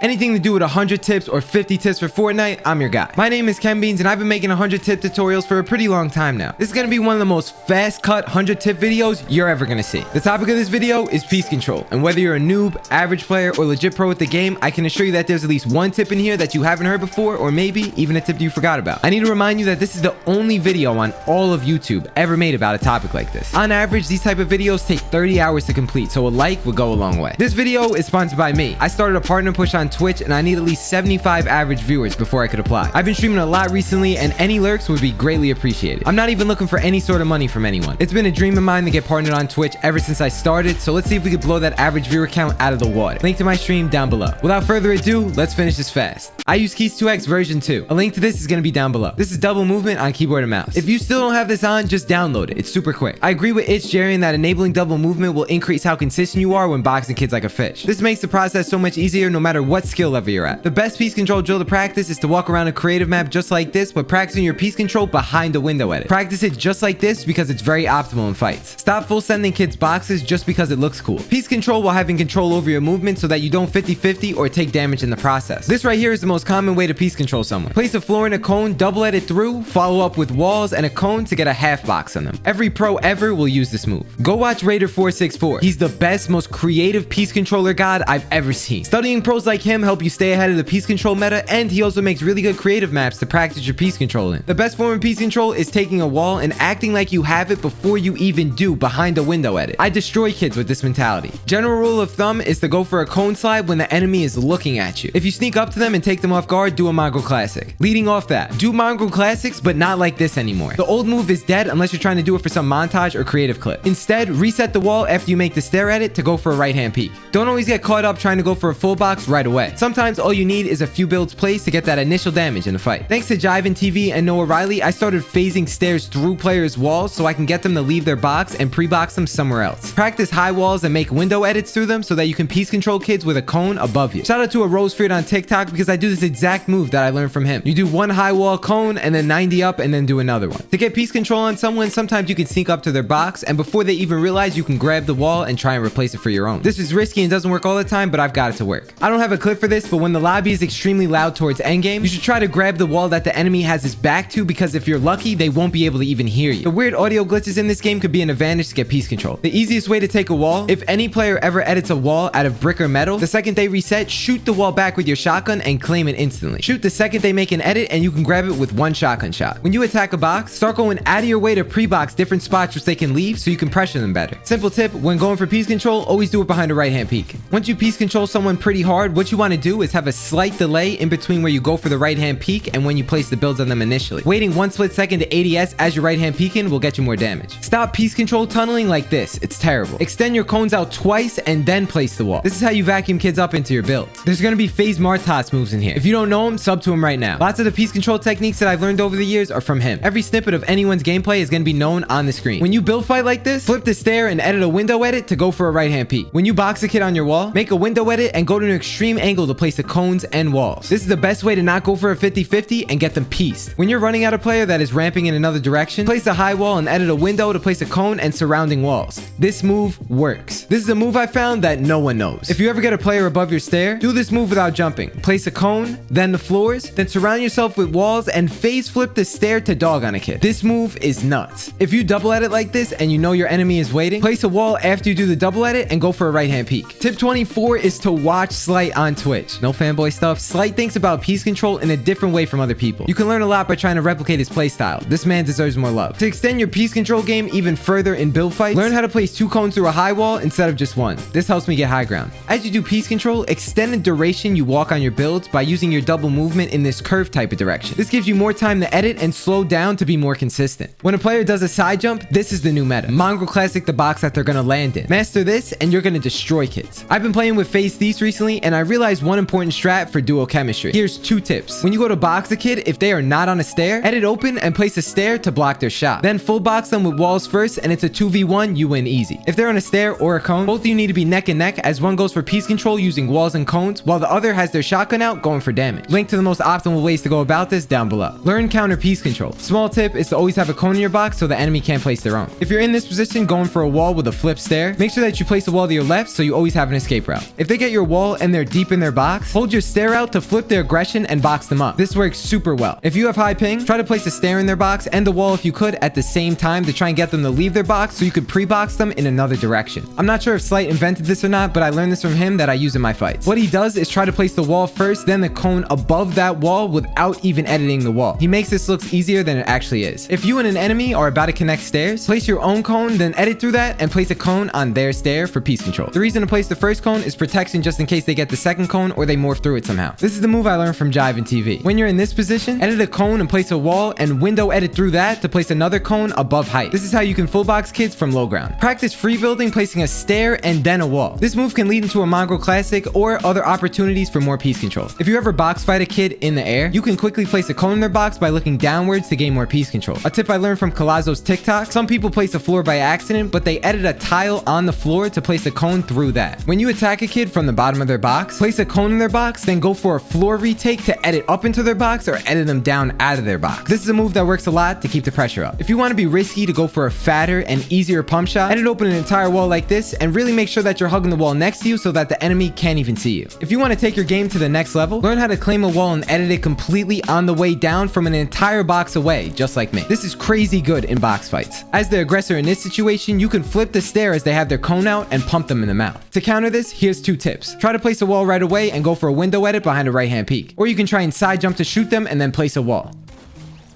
Anything to do with 100 tips or 50 tips for Fortnite, I'm your guy. My name is KenBeans and I've been making 100 tip tutorials for a pretty long time now. This is going to be one of the most fast cut 100 tip videos you're ever going to see. The topic of this video is piece control, and whether you're a noob, average player, or legit pro at the game, I can assure you that there's at least one tip in here that you haven't heard before, or maybe even a tip you forgot about. I need to remind you that this is the only video on all of YouTube ever made about a topic like this. On average, these type of videos take 30 hours to complete, so a like would go a long way. This video is sponsored by me. I started a partner push on Twitch and I need at least 75 average viewers before I could apply. I've been streaming a lot recently and any lurks would be greatly appreciated. I'm not even looking for any sort of money from anyone. It's been a dream of mine to get partnered on Twitch ever since I started, so let's see if we could blow that average viewer count out of the water. Link to my stream down below. Without further ado, let's finish this fast. I use Keys 2X version 2. A link to this is going to be down below. This is double movement on keyboard and mouse. If you still don't have this on, just download it. It's super quick. I agree with Jerry in that enabling double movement will increase how consistent you are when boxing kids like a fish. This makes the process so much easier no matter what skill level you're at. The best piece control drill to practice is to walk around a creative map just like this, but practicing your piece control behind the window edit. Practice it just like this because it's very optimal in fights. Stop full sending kids boxes just because it looks cool. Piece control while having control over your movement so that you don't 50-50 or take damage in the process. This right here is the most common way to piece control someone. Place a floor in a cone, double edit through, follow up with walls and a cone to get a half box on them. Every pro ever will use this move. Go watch Raider464. He's the best, most creative piece controller god I've ever seen. Studying pros like him help you stay ahead of the piece control meta, and he also makes really good creative maps to practice your piece control in. The best form of piece control is taking a wall and acting like you have it before you even do behind a window edit. I destroy kids with this mentality. General rule of thumb is to go for a cone slide when the enemy is looking at you. If you sneak up to them and take them off guard, do a Mongraal classic. Leading off that, do Mongraal classics, but not like this anymore. The old move is dead unless you're trying to do it for some montage or creative clip. Instead, reset the wall after you make the stair edit to go for a right hand peek. Don't always get caught up trying to go for a full box right away. Sometimes all you need is a few builds placed to get that initial damage in the fight. Thanks to Jivans TV and Noah Riley, I started phasing stairs through players' walls so I can get them to leave their box and pre-box them somewhere else. Practice high walls and make window edits through them so that you can piece control kids with a cone above you. Shout out to a Rosefeared on TikTok because I do this exact move that I learned from him. You do one high wall cone and then 90 up and then do another one. To get piece control on someone, sometimes you can sneak up to their box and before they even realize, you can grab the wall and try and replace it for your own. This is risky and doesn't work all the time, but I've got it to work. I don't have a clip for this, but when the lobby is extremely loud towards endgame, you should try to grab the wall that the enemy has his back to because if you're lucky, they won't be able to even hear you. The weird audio glitches in this game could be an advantage to get piece control. The easiest way to take a wall, if any player ever edits a wall out of brick or metal, the second they reset, shoot the wall back with your shotgun and claim it instantly. Shoot the second they make an edit and you can grab it with one shotgun shot. When you attack a box, start going out of your way to pre-box different spots which they can leave so you can pressure them better. Simple tip, when going for piece control, always do it behind a right hand peek. Once you piece control someone pretty hard, what you want to do is have a slight delay in between where you go for the right hand peek and when you place the builds on them initially. Waiting 1 split second to ADS as your right hand peeking will get you more damage. Stop piece control tunneling like this. It's terrible. Extend your cones out twice and then place the wall. This is how you vacuum kids up into your builds. There's going to be phase Martas moves in here. If you don't know him, sub to him right now. Lots of the piece control techniques that I've learned over the years are from him. Every snippet of anyone's gameplay is going to be known on the screen. When you build fight like this, flip the stair and edit a window edit to go for a right hand peek. When you box a kid on your wall, make a window edit and go to an extreme angle to place the cones and walls. This is the best way to not go for a 50-50 and get them pieced. When you're running at a player that is ramping in another direction, place a high wall and edit a window to place a cone and surrounding walls. This move works. This is a move I found that no one knows. If you ever get a player above your stair, do this move without jumping. Place a cone, then the floors, then surround yourself with walls and phase flip the stair to dog on a kid. This move is nuts. If you double edit like this and you know your enemy is waiting, place a wall after you do the double edit and go for a right hand peek. Tip 24 is to watch Slight on Twitch. No fanboy stuff. Slight thinks about piece control in a different way from other people. You can learn a lot by trying to replicate his playstyle. This man deserves more love. To extend your piece control game even further in build fights, learn how to place 2 cones through a high wall instead of just one. This helps me get high ground. As you do piece control, extend the duration you walk on your builds by using your double movement in this curve type of direction. This gives you more time to edit and slow down to be more consistent. When a player does a side jump, this is the new meta. Mongraal classic the box that they're gonna land in. Master this and you're gonna destroy kids. I've been playing with phase thieves recently and I realized one important strat for duo chemistry. Here's 2 tips. When you go to box a kid, if they are not on a stair, edit open and place a stair to block their shot. Then full box them with walls first and it's a 2v1, you win easy. If they're on a stair or a cone, both of you need to be neck and neck as one goes for piece control using walls and cones while the other has their shotgun out going for damage. Link to the most optimal ways to go about this down below. Learn counter piece control. Small tip is to always have a cone in your box so the enemy can't place their own. If you're in this position going for a wall with a flip stair, make sure that you place the wall to your left so you always have an escape route. If they get your wall and they're deep up in their box, hold your stair out to flip their aggression and box them up. This works super well. If you have high ping, try to place a stair in their box and the wall if you could at the same time to try and get them to leave their box so you could pre-box them in another direction. I'm not sure if Slight invented this or not, but I learned this from him that I use in my fights. What he does is try to place the wall first, then the cone above that wall without even editing the wall. He makes this look easier than it actually is. If you and an enemy are about to connect stairs, place your own cone, then edit through that and place a cone on their stair for piece control. The reason to place the first cone is protection just in case they get the second cone or they morph through it somehow. This is the move I learned from Jivans TV. When you're in this position, edit a cone and place a wall and window edit through that to place another cone above height. This is how you can full box kids from low ground. Practice free building, placing a stair and then a wall. This move can lead into a Mongraal classic or other opportunities for more piece control. If you ever box fight a kid in the air, you can quickly place a cone in their box by looking downwards to gain more piece control. A tip I learned from Colazzo's TikTok: some people place a floor by accident, but they edit a tile on the floor to place a cone through that. When you attack a kid from the bottom of their box, place a cone in their box, then go for a floor retake to edit up into their box or edit them down out of their box. This is a move that works a lot to keep the pressure up. If you want to be risky to go for a fatter and easier pump shot, edit open an entire wall like this and really make sure that you're hugging the wall next to you so that the enemy can't even see you. If you want to take your game to the next level, learn how to claim a wall and edit it completely on the way down from an entire box away, just like me. This is crazy good in box fights. As the aggressor in this situation, you can flip the stair as they have their cone out and pump them in the mouth. To counter this, here's 2 tips. Try to place a wall right away and go for a window edit behind a right hand peak. Or you can try and side jump to shoot them and then place a wall.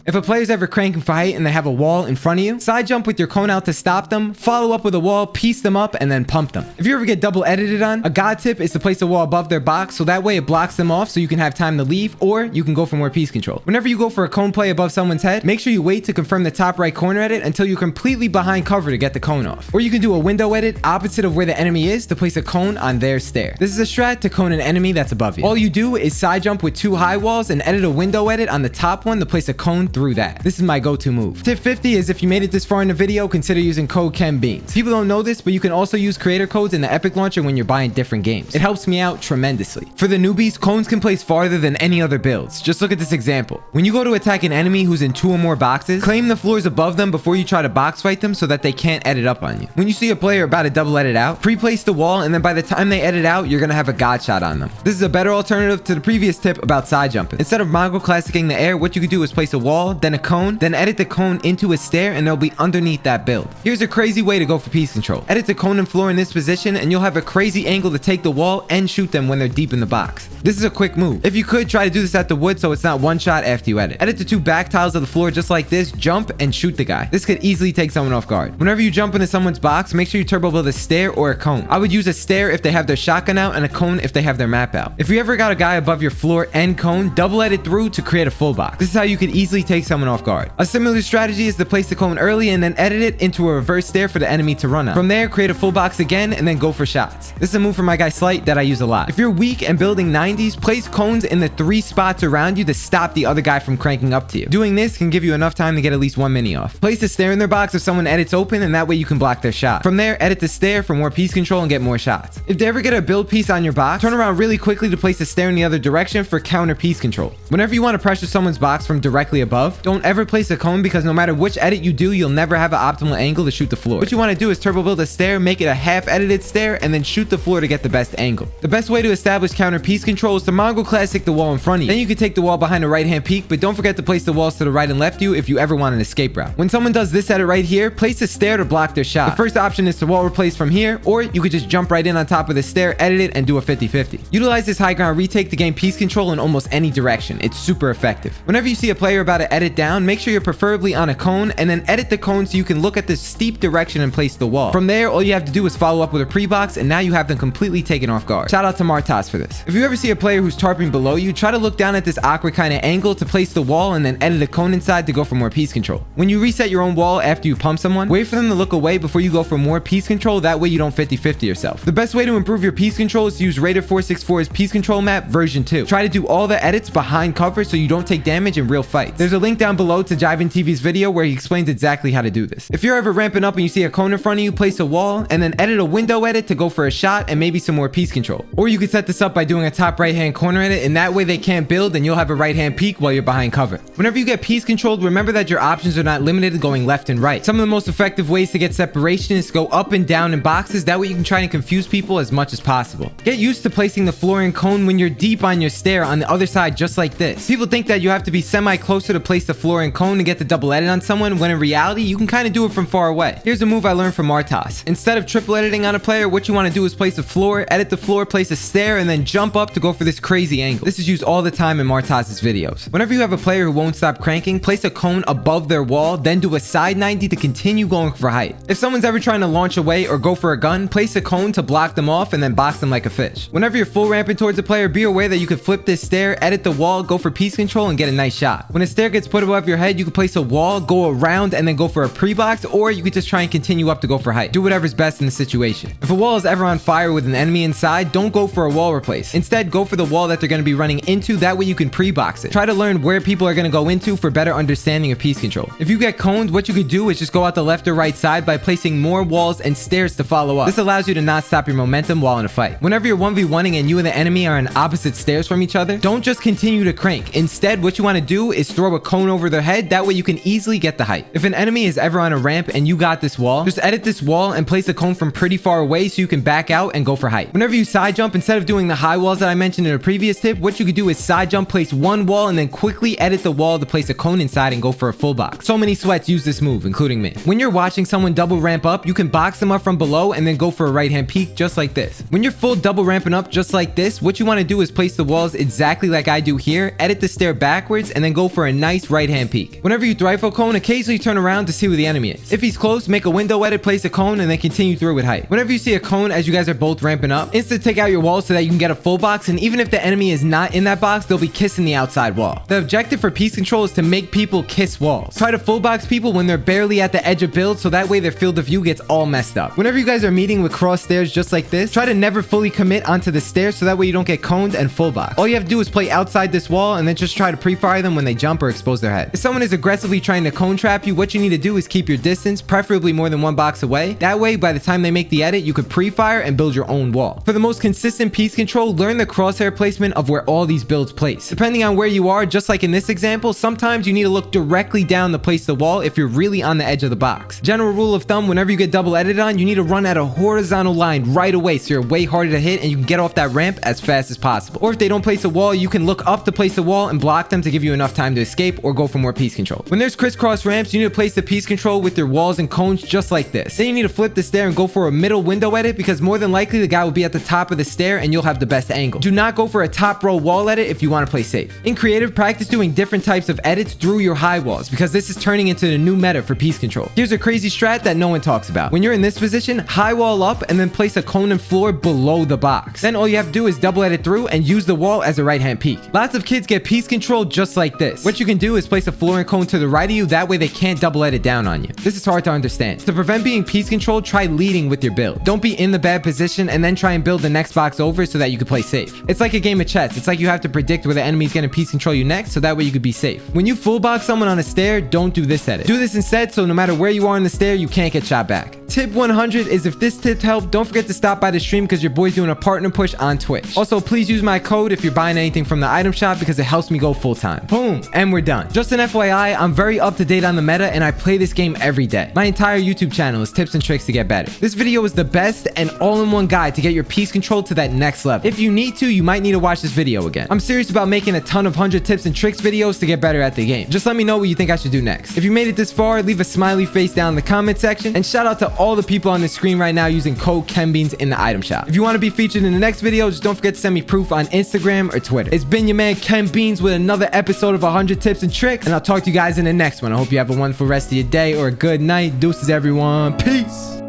If a player's ever cranking for height and they have a wall in front of you, side jump with your cone out to stop them, follow up with a wall, piece them up, and then pump them. If you ever get double edited on, a god tip is to place a wall above their box so that way it blocks them off so you can have time to leave, or you can go for more piece control. Whenever you go for a cone play above someone's head, make sure you wait to confirm the top right corner edit until you're completely behind cover to get the cone off. Or you can do a window edit opposite of where the enemy is to place a cone on their stair. This is a strat to cone an enemy that's above you. All you do is side jump with 2 high walls and edit a window edit on the top one to place a cone through that. This is my go-to move. Tip 50 is if you made it this far in the video, consider using code KenBeans. People don't know this, but you can also use creator codes in the Epic Launcher when you're buying different games. It helps me out tremendously. For the newbies, cones can place farther than any other builds. Just look at this example. When you go to attack an enemy who's in 2 or more boxes, claim the floors above them before you try to box fight them so that they can't edit up on you. When you see a player about to double edit out, pre-place the wall, and then by the time they edit out, you're gonna have a god shot on them. This is a better alternative to the previous tip about side jumping. Instead of Mongraal classicing the air, what you could do is place a wall, then a cone, then edit the cone into a stair and they'll be underneath that build. Here's a crazy way to go for piece control. Edit the cone and floor in this position and you'll have a crazy angle to take the wall and shoot them when they're deep in the box. This is a quick move. If you could, try to do this at the wood so it's not one shot after you edit. Edit the 2 back tiles of the floor just like this, jump and shoot the guy. This could easily take someone off guard. Whenever you jump into someone's box, make sure you turbo build a stair or a cone. I would use a stair if they have their shotgun out and a cone if they have their map out. If you ever got a guy above your floor and cone, double edit through to create a full box. This is how you could easily take someone off guard. A similar strategy is to place the cone early and then edit it into a reverse stair for the enemy to run on. From there, create a full box again and then go for shots. This is a move from my guy Slight that I use a lot. If you're weak and building 90s, place cones in the 3 spots around you to stop the other guy from cranking up to you. Doing this can give you enough time to get at least 1 mini off. Place a stair in their box if someone edits open and that way you can block their shot. From there, edit the stair for more piece control and get more shots. If they ever get a build piece on your box, turn around really quickly to place a stair in the other direction for counter piece control. Whenever you want to pressure someone's box from directly above, don't ever place a cone because no matter which edit you do, you'll never have an optimal angle to shoot the floor. What you want to do is turbo build a stair, make it a half edited stair, and then shoot the floor to get the best angle. The best way to establish counter piece control is to Mongraal classic the wall in front of you. Then you can take the wall behind the right hand peak, but don't forget to place the walls to the right and left of you if you ever want an escape route. When someone does this edit right here, place a stair to block their shot. The first option is to wall replace from here, or you could just jump right in on top of the stair, edit it, and do a 50-50. Utilize this high ground retake to gain piece control in almost any direction. It's super effective. Whenever you see a player about to edit down, make sure you're preferably on a cone and then edit the cone so you can look at the steep direction and place the wall. From there, all you have to do is follow up with a pre-box and now you have them completely taken off guard. Shout out to Martas for this. If you ever see a player who's tarping below you, try to look down at this awkward kind of angle to place the wall and then edit a cone inside to go for more piece control. When you reset your own wall after you pump someone, wait for them to look away before you go for more piece control, that way you don't 50-50 yourself. The best way to improve your piece control is to use Raider464's piece control map version 2. Try to do all the edits behind cover so you don't take damage in real fights. There's a link down below to Jivans TV's video where he explains exactly how to do this. If you're ever ramping up and you see a cone in front of you, place a wall and then edit a window edit to go for a shot and maybe some more piece control. Or you could set this up by doing a top right hand corner edit, and that way they can't build and you'll have a right hand peek while you're behind cover. Whenever you get piece controlled, remember that your options are not limited to going left and right. Some of the most effective ways to get separation is to go up and down in boxes. That way you can try and confuse people as much as possible. Get used to placing the floor and cone when you're deep on your stair on the other side, just like this. People think that you have to be semi closer to place the floor and cone to get the double edit on someone, when in reality you can kind of do it from far away. Here's a move I learned from Martas. Instead of triple editing on a player, what you want to do is place a floor, edit the floor, place a stair, and then jump up to go for this crazy angle. This is used all the time in Martas' videos. Whenever you have a player who won't stop cranking, place a cone above their wall, then do a side 90 to continue going for height. If someone's ever trying to launch away or go for a gun, place a cone to block them off and then box them like a fish. Whenever you're full ramping towards a player, be aware that you can flip this stair, edit the wall, go for piece control, and get a nice shot. When a stair gets put above your head, you can place a wall, go around, and then go for a pre-box, or you could just try and continue up to go for height. Do whatever's best in the situation. If a wall is ever on fire with an enemy inside, don't go for a wall replace. Instead, go for the wall that they're going to be running into. That way you can pre-box it. Try to learn where people are going to go into for better understanding of piece control. If you get coned, what you could do is just go out the left or right side by placing more walls and stairs to follow up. This allows you to not stop your momentum while in a fight. Whenever you're 1v1ing and you and the enemy are on opposite stairs from each other, don't just continue to crank. Instead, what you want to do is throw a cone over their head. That way you can easily get the height. If an enemy is ever on a ramp and you got this wall, just edit this wall and place the cone from pretty far away so you can back out and go for height. Whenever you side jump, instead of doing the high walls that I mentioned in a previous tip, what you could do is side jump, place one wall, and then quickly edit the wall to place a cone inside and go for a full box. So many sweats use this move, including me. When you're watching someone double ramp up, you can box them up from below and then go for a right hand peek just like this. When you're full double ramping up just like this, what you want to do is place the walls exactly like I do here, edit the stair backwards, and then go for a nice right hand peek. Whenever you rifle cone, occasionally turn around to see where the enemy is. If he's close, make a window edit, place a cone, and then continue through with height. Whenever you see a cone as you guys are both ramping up, instantly take out your wall so that you can get a full box, and even if the enemy is not in that box, they'll be kissing the outside wall. The objective for piece control is to make people kiss walls. Try to full box people when they're barely at the edge of build, so that way their field of view gets all messed up. Whenever you guys are meeting with cross stairs just like this, try to never fully commit onto the stairs so that way you don't get coned and full box. All you have to do is play outside this wall and then just try to pre-fire them when they jump or expose their head. If someone is aggressively trying to cone trap you, what you need to do is keep your distance, preferably more than one box away. That way, by the time they make the edit, you could pre-fire and build your own wall. For the most consistent piece control, learn the crosshair placement of where all these builds place. Depending on where you are, just like in this example, sometimes you need to look directly down to place the wall if you're really on the edge of the box. General rule of thumb, whenever you get double edited on, you need to run at a horizontal line right away so you're way harder to hit and you can get off that ramp as fast as possible. Or if they don't place a wall, you can look up to place a wall and block them to give you enough time to escape or go for more piece control. When there's crisscross ramps, you need to place the piece control with your walls and cones just like this. Then you need to flip the stair and go for a middle window edit, because more than likely the guy will be at the top of the stair and you'll have the best angle. Do not go for a top row wall edit if you want to play safe. In creative, practice doing different types of edits through your high walls, because this is turning into the new meta for piece control. Here's a crazy strat that no one talks about. When you're in this position, high wall up and then place a cone and floor below the box. Then all you have to do is double edit through and use the wall as a right hand peek. Lots of kids get piece control just like this. What you can do is place a floor and cone to the right of you, that way they can't double edit down on you. This is hard to understand. To prevent being piece controlled, try leading with your build. Don't be in the bad position and then try and build the next box over so that you can play safe. It's like a game of chess. It's like you have to predict where the enemy's gonna piece control you next, so that way you could be safe. When you full box someone on a stair, don't do this edit. Do this instead, so no matter where you are on the stair, you can't get shot back. Tip 100 is, if this tip helped, don't forget to stop by the stream because your boy's doing a partner push on Twitch. Also, please use my code if you're buying anything from the item shop because it helps me go full time. Boom, and we're done. Just an FYI, I'm very up to date on the meta and I play this game every day. My entire YouTube channel is tips and tricks to get better. This video is the best and all-in-one guide to get your piece control to that next level. If you need to, you might need to watch this video again. I'm serious about making a ton of 100 tips and tricks videos to get better at the game. Just let me know what you think I should do next. If you made it this far, leave a smiley face down in the comment section, and shout out to all the people on the screen right now using code KenBeans in the item shop. If you want to be featured in the next video, just don't forget to send me proof on Instagram or Twitter. It's been your man KenBeans with another episode of 100 tips and tricks, and I'll talk to you guys in the next one. I hope you have a wonderful rest of your day or a good night. Deuces everyone. Peace.